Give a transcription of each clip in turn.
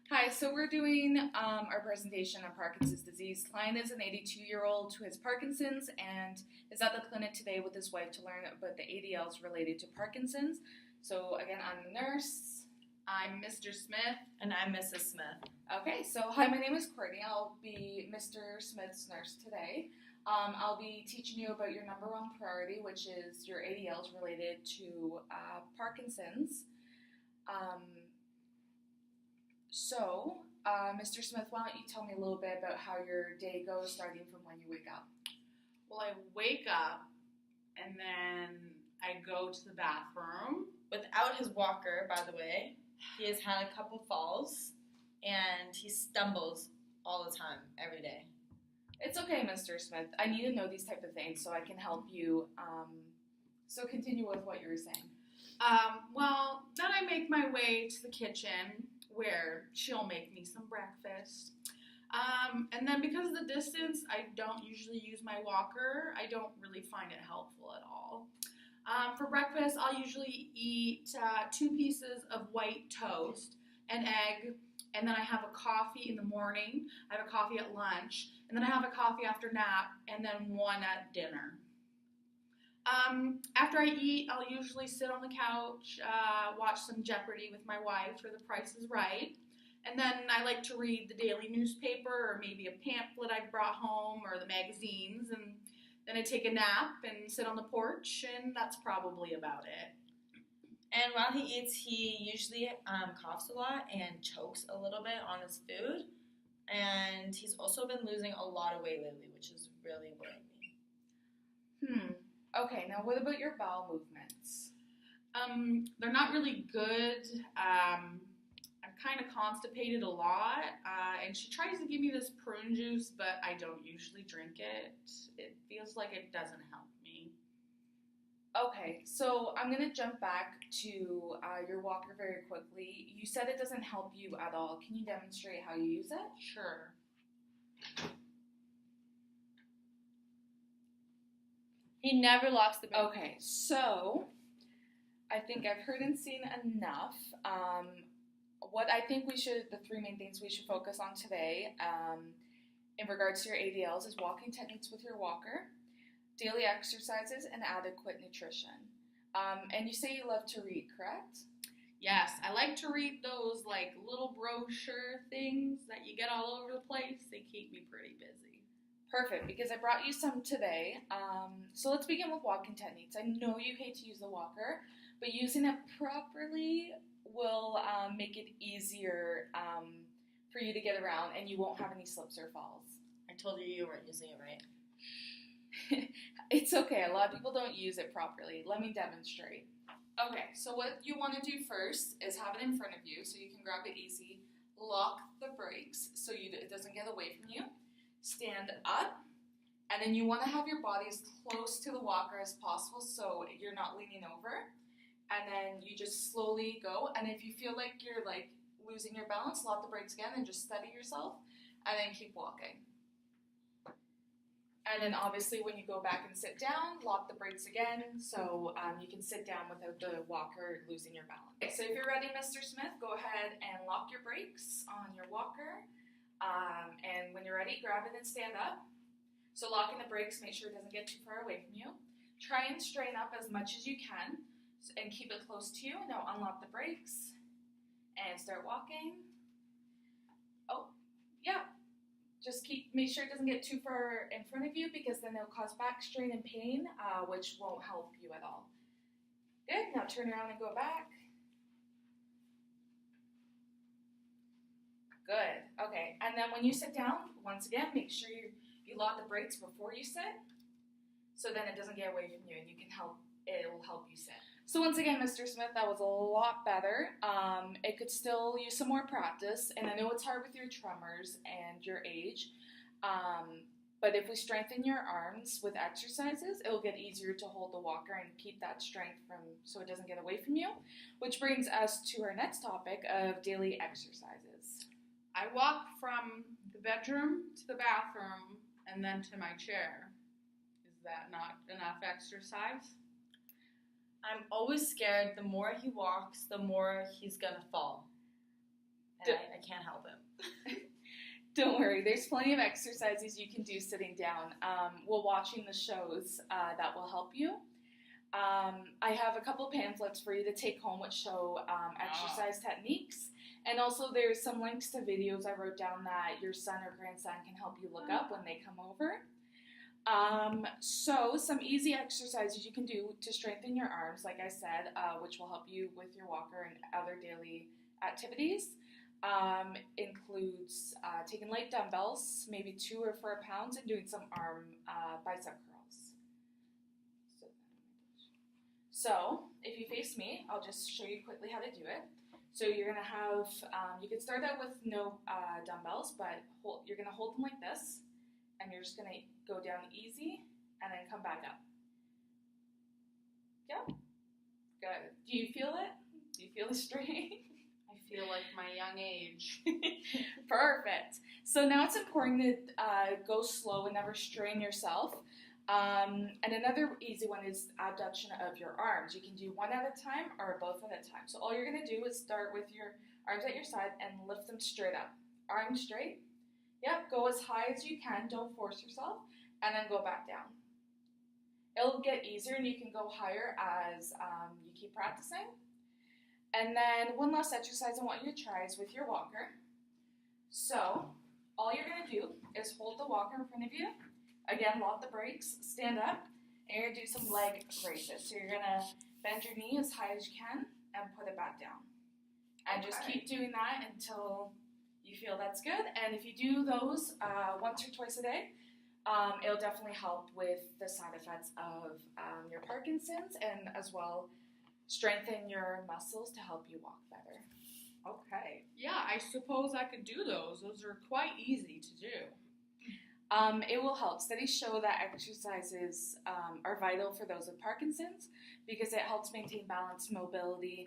Hi, so we're doing our presentation on Parkinson's disease. Client is an 82-year-old who has Parkinson's and is at the clinic today with his wife to learn about the ADLs related to Parkinson's. So again, I'm the nurse. I'm Mr. Smith. And I'm Mrs. Smith. Okay, so hi, my name is Courtney. I'll be Mr. Smith's nurse today. I'll be teaching you about your number one priority, which is your ADLs related to Parkinson's. Mr. Smith, why don't you tell me a little bit about how your day goes starting from when you wake up? Well, I wake up and then I go to the bathroom. Without his walker, by the way, he has had a couple falls and he stumbles all the time, every day. It's okay, Mr. Smith. I need to know these type of things so I can help you. So continue with what you were saying. Well, then I make my way to the kitchen where she'll make me some breakfast. And then because of the distance, I don't usually use my walker. I don't really find it helpful at all. For breakfast, I'll usually eat 2 pieces of white toast, an egg, and then I have a coffee in the morning, I have a coffee at lunch, and then I have a coffee after nap, and then one at dinner. After I eat, I'll usually sit on the couch, watch some Jeopardy with my wife for The Price is Right. And then I like to read the daily newspaper or maybe a pamphlet I brought home or the magazines. And then I take a nap and sit on the porch, and that's probably about it. And while he eats, he usually coughs a lot and chokes a little bit on his food. And he's also been losing a lot of weight lately, which is really worrying me. Okay, now what about your bowel movements? They're not really good. I'm kind of constipated a lot, and she tries to give me this prune juice, but I don't usually drink it. It feels like it doesn't help me. Okay, so I'm going to jump back to your walker very quickly. You said it doesn't help you at all. Can you demonstrate how you use it? Sure. He never locks the door. Okay, so I think I've heard and seen enough. What I think the 3 main things we should focus on today in regards to your ADLs is walking techniques with your walker, daily exercises, and adequate nutrition. And you say you love to read, correct? Yes, I like to read those like little brochure things that you get all over the place. They keep me pretty busy. Perfect, because I brought you some today. So let's begin with walking techniques. I know you hate to use the walker, but using it properly will make it easier for you to get around, and you won't have any slips or falls. I told you weren't using it right. It's okay. A lot of people don't use it properly. Let me demonstrate. Okay, so what you want to do first is have it in front of you so you can grab it easy. Lock the brakes so it doesn't get away from you. Stand up, and then you want to have your body as close to the walker as possible so you're not leaning over. And then you just slowly go, and if you feel like you're like losing your balance, lock the brakes again and just steady yourself, and then keep walking. And then obviously when you go back and sit down, lock the brakes again so you can sit down without the walker losing your balance. Okay, so if you're ready, Mr. Smith, go ahead and lock your brakes on your walker. And when you're ready, grab it and stand up. So locking the brakes, make sure it doesn't get too far away from you. Try and straighten up as much as you can and keep it close to you. Now unlock the brakes and start walking. Oh, yeah. Just make sure it doesn't get too far in front of you because then it'll cause back strain and pain, which won't help you at all. Good. Now turn around and go back. Good. Okay. And then when you sit down, once again, make sure you lock the brakes before you sit, so then it doesn't get away from you, and it will help you sit. So once again, Mr. Smith, that was a lot better. It could still use some more practice, and I know it's hard with your tremors and your age, but if we strengthen your arms with exercises, it will get easier to hold the walker and keep that strength so it doesn't get away from you, which brings us to our next topic of daily exercises. I walk from the bedroom to the bathroom and then to my chair. Is that not enough exercise? I'm always scared the more he walks, the more he's gonna fall. And I can't help it. Don't worry, there's plenty of exercises you can do sitting down while watching the shows that will help you. I have a couple pamphlets for you to take home which show exercise techniques. And also there's some links to videos I wrote down that your son or grandson can help you look up when they come over. So some easy exercises you can do to strengthen your arms, like I said, which will help you with your walker and other daily activities. Includes taking light dumbbells, maybe 2 or 4 pounds, and doing some arm bicep curls. So if you face me, I'll just show you quickly how to do it. So you're going to have, you can start out with no dumbbells, but you're going to hold them like this, and you're just going to go down easy, and then come back up. Yeah? Good. Do you feel it? Do you feel the strain? I feel like my young age. Perfect. So now it's important to go slow and never strain yourself. And another easy one is abduction of your arms. You can do one at a time or both at a time. So all you're going to do is start with your arms at your side and lift them straight up. Arms straight. Yep, go as high as you can. Don't force yourself. And then go back down. It'll get easier and you can go higher as you keep practicing. And then one last exercise I want you to try is with your walker. So all you're going to do is hold the walker in front of you. Again, lock the brakes, stand up, and you're going to do some leg raises. So you're going to bend your knee as high as you can and put it back down. And just keep doing that until you feel that's good. And if you do those once or twice a day, it'll definitely help with the side effects of your Parkinson's and as well strengthen your muscles to help you walk better. Okay. Yeah, I suppose I could do those. Those are quite easy to do. It will help. Studies show that exercises are vital for those with Parkinson's because it helps maintain balance, mobility,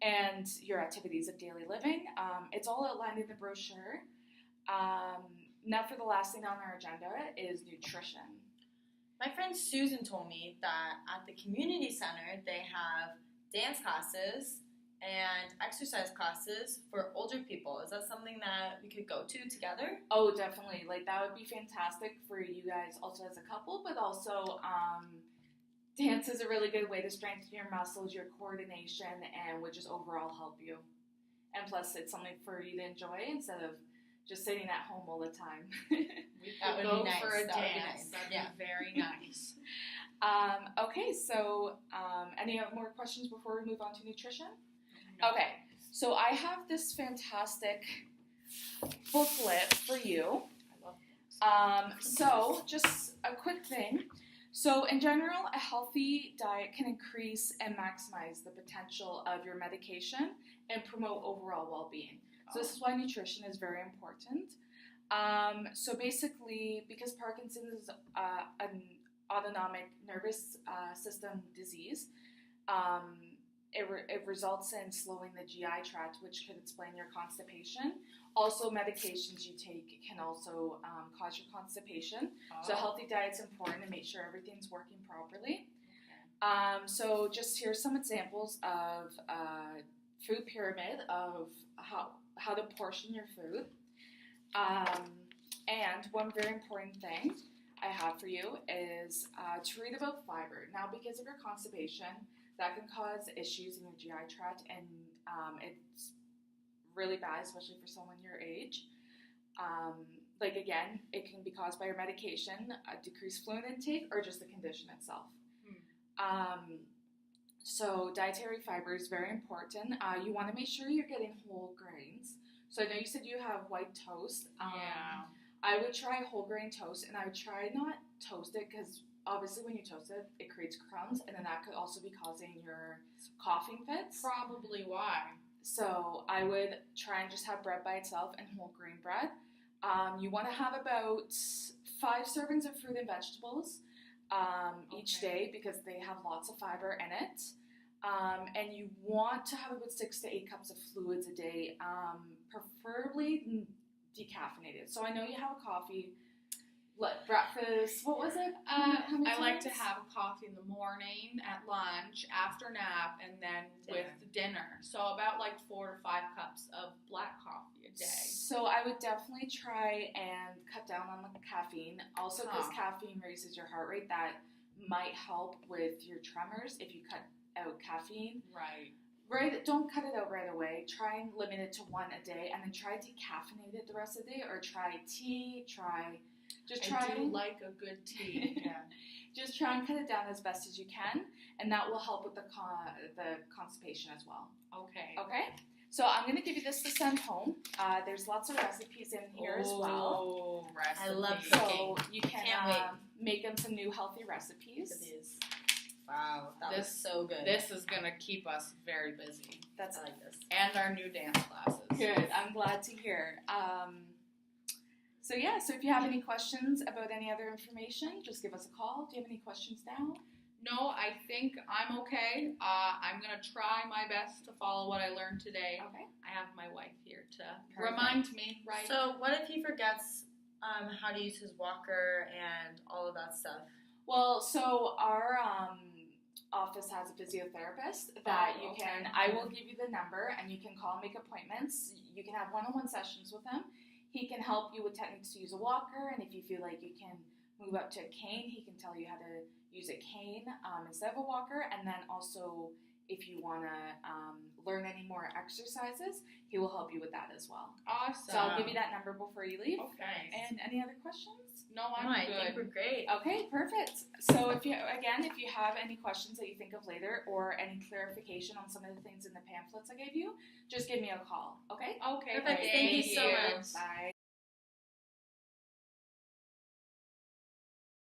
and your activities of daily living. It's all outlined in the brochure. Now for the last thing on our agenda is nutrition. My friend Susan told me that at the community center they have dance classes and exercise classes for older people. Is that something that we could go to together? Oh, definitely. Like, that would be fantastic for you guys also as a couple, but also dance is a really good way to strengthen your muscles, your coordination, and would just overall help you. And plus, it's something for you to enjoy instead of just sitting at home all the time. That would go be nice. for a That would be dance. nice. That'd Yeah. be very nice. Okay, so any more questions before we move on to nutrition? No. Okay, so I have this fantastic booklet for you. I love books. So just a quick thing. So in general, a healthy diet can increase and maximize the potential of your medication and promote overall well-being. So this is why nutrition is very important. So basically, because Parkinson's is an autonomic nervous system disease, it results in slowing the GI tract, which could explain your constipation. Also, medications you take can also cause your constipation. So a healthy diet's important to make sure everything's working properly. So just here's some examples of food pyramid of how to portion your food. And one very important thing I have for you is to read about fiber. Now, because of your constipation, that can cause issues in your GI tract, and it's really bad, especially for someone your age. Like, again, it can be caused by your medication, decreased fluid intake, or just the condition itself. So dietary fiber is very important. You want to make sure you're getting whole grains. So I know you said you have white toast. Yeah. I would try whole grain toast, and I would try not toast it because obviously when you toast it, it creates crumbs, and then that could also be causing your coughing fits. Probably why. So I would try and just have bread by itself and whole grain bread. You want to have about 5 servings of fruit and vegetables each day because they have lots of fiber in it. And you want to have about 6 to 8 cups of fluids a day, preferably decaffeinated. So I know you have a coffee, breakfast, what was it? I like to have a coffee in the morning, at lunch, after nap, and then with dinner. So about like 4 to 5 cups of black coffee a day. So I would definitely try and cut down on the caffeine. Also, because caffeine raises your heart rate, that might help with your tremors if you cut out caffeine. Right. Right, don't cut it out right away. Try and limit it to one a day, and then try decaffeinated it the rest of the day, or try tea. I do like a good tea. Yeah. Just try and cut it down as best as you can, and that will help with the constipation as well. Okay. Okay. So I'm going to give you this to send home. There's lots of recipes in here as well. Oh, recipes. I love So cooking. you can Can't wait. make them some new healthy recipes. It is. Wow, that was so good. This is going to keep us very busy. That's I like this. And our new dance classes. good. I'm glad to hear. So if you have any questions about any other information, just give us a call. Do you have any questions now? No, I think I'm okay. I'm going to try my best to follow what I learned today. Okay. I have my wife here to Perfect. remind me, right? So what if he forgets how to use his walker and all of that stuff? Well, so our office has a physiotherapist that you can, I will give you the number and you can call and make appointments. You can have one-on-one sessions with him. He can help you with techniques to use a walker, and if you feel like you can move up to a cane, he can tell you how to use a cane instead of a walker. And then also, if you want to learn any more exercises, he will help you with that as well. Awesome. So I'll give you that number before you leave. Okay. And any other questions? No, I'm I good. think we're great. Okay, perfect. So if you have any questions that you think of later or any clarification on some of the things in the pamphlets I gave you, just give me a call, okay? Okay. Perfect. Thank you so much. Bye.